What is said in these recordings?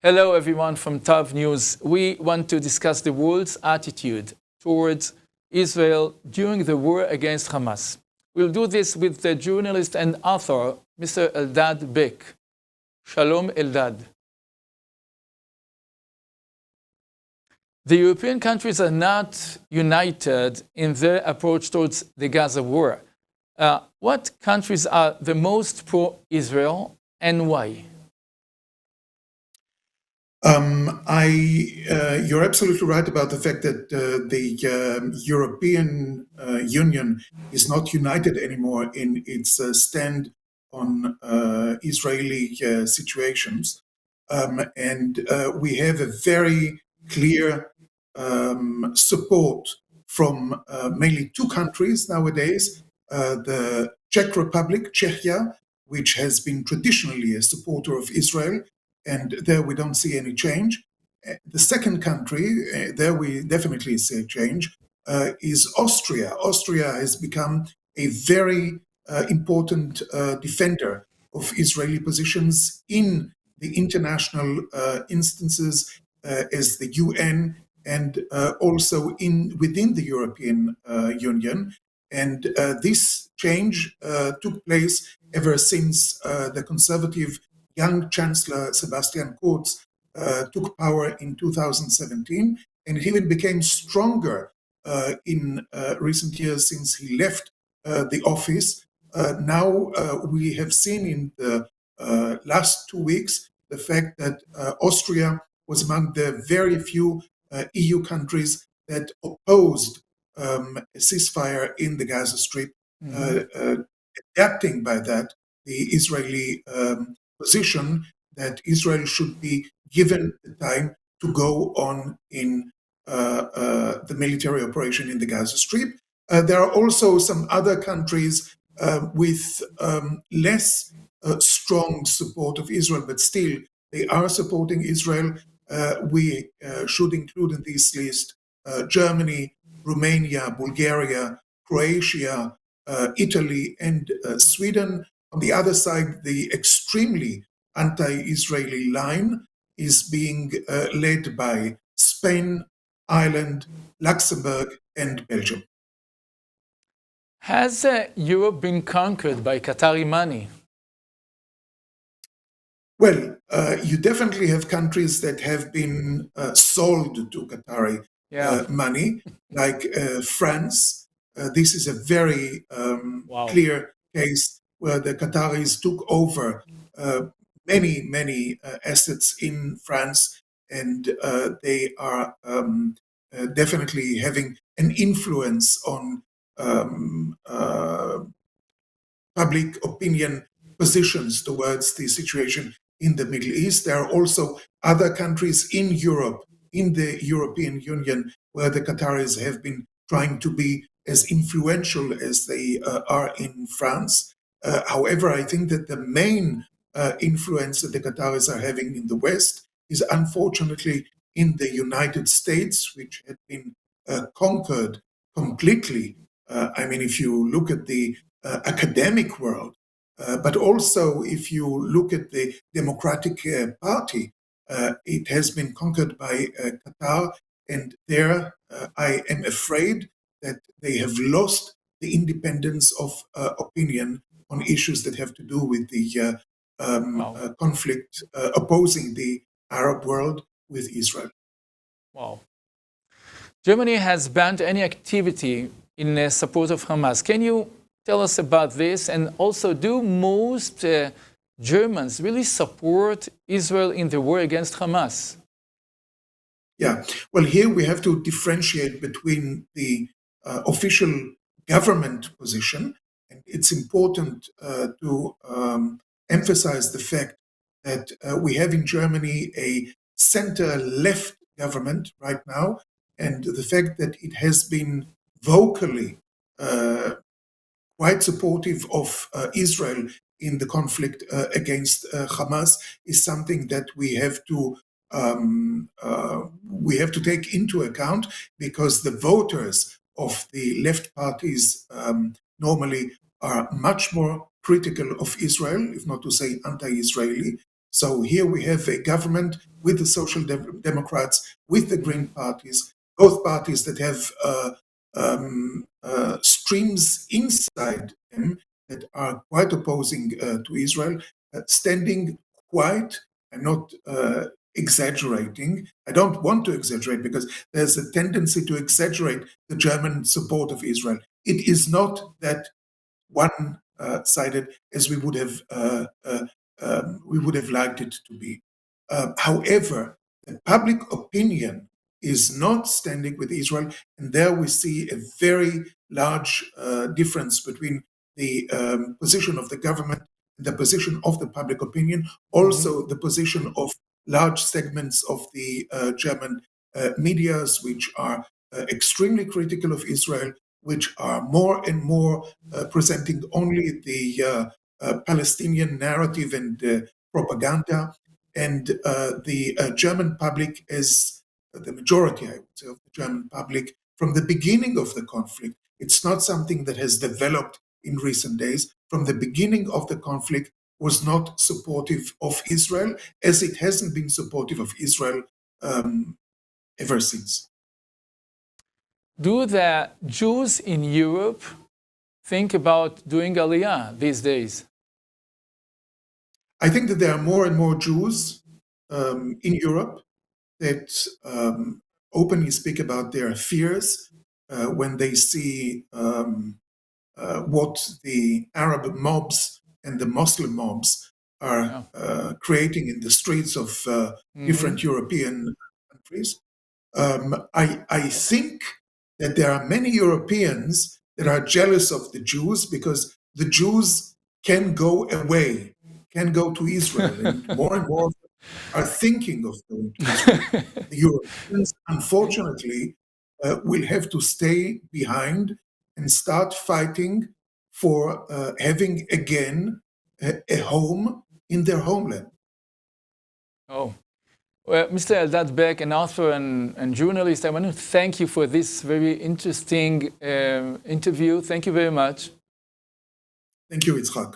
Hello, everyone from Tav News. We want to discuss the world's attitude towards Israel during the war against Hamas. We'll do this with the journalist and author, Mr. Eldad Beck. Shalom, Eldad. The European countries are not united in their approach towards the Gaza war. What countries are the most pro-Israel and why? You're absolutely right about the fact that the European Union is not united anymore in its stand on Israeli situations. And we have a very clear support from mainly two countries nowadays, the Czech Republic, Czechia, which has been traditionally a supporter of Israel, and there we don't see any change. The second country, there we definitely see a change, is Austria. Austria has become a very important defender of Israeli positions in the international instances as the UN and also within the European Union. And this change took place ever since the conservative young Chancellor Sebastian Kurz took power in 2017, and it even became stronger in recent years since he left the office. Now we have seen in the last 2 weeks the fact that Austria was among the very few EU countries that opposed a ceasefire in the Gaza Strip, adapting by that the Israeli position that Israel should be given the time to go on in the military operation in the Gaza Strip. There are also some other countries with less strong support of Israel, but still they are supporting Israel. We should include in this list Germany, Romania, Bulgaria, Croatia, Italy, and Sweden. On the other side, the extremely anti-Israeli line is being led by Spain, Ireland, Luxembourg, and Belgium. Has Europe been conquered by Qatari money? Well, you definitely have countries that have been sold to Qatari money, like France. This is a very clear case where the Qataris took over many assets in France, and they are definitely having an influence on public opinion positions towards the situation in the Middle East. There are also other countries in Europe, in the European Union, where the Qataris have been trying to be as influential as they are in France. However, I think that the main influence that the Qataris are having in the West is unfortunately in the United States, which had been conquered completely. I mean, if you look at the academic world, but also if you look at the Democratic Party, it has been conquered by Qatar, and there I am afraid that they have lost the independence of opinion on issues that have to do with the conflict opposing the Arab world with Israel. Wow. Germany has banned any activity in support of Hamas. Can you tell us about this? And also, do most Germans really support Israel in the war against Hamas? Yeah, well, here we have to differentiate between the official government position, and it's important to emphasize the fact that we have in Germany a center-left government right now, and the fact that it has been vocally quite supportive of Israel in the conflict against Hamas is something that we have to take into account, because the voters of the left parties normally are much more critical of Israel, if not to say anti-Israeli. So here we have a government with the Social Democrats, with the Green parties, both parties that have streams inside them that are quite opposing to Israel, standing quite, I'm not exaggerating. I don't want to exaggerate because there's a tendency to exaggerate the German support of Israel. It is not that one-sided as we would have liked it to be. However, the public opinion is not standing with Israel, and there we see a very large difference between the position of the government and the position of the public opinion, also the position of large segments of the German medias, which are extremely critical of Israel, which are more and more presenting only the Palestinian narrative and propaganda. And the German public, as the majority, I would say, of the German public, from the beginning of the conflict, it's not something that has developed in recent days. From the beginning of the conflict, was not supportive of Israel, as it hasn't been supportive of Israel ever since. Do the Jews in Europe think about doing Aliyah these days? I think that there are more and more Jews in Europe that openly speak about their fears when they see what the Arab mobs and the Muslim mobs are creating in the streets of different European countries. I think that there are many Europeans that are jealous of the Jews because the Jews can go away, can go to Israel, and more of them are thinking of going to Israel. The Europeans, unfortunately, will have to stay behind and start fighting for having again a home in their homeland. Oh. Well, Mr. Eldad Beck, an author and journalist, I want to thank you for this very interesting interview. Thank you very much. Thank you, Yitzchak.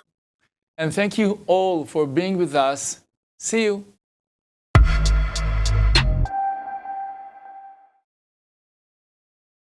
And thank you all for being with us. See you.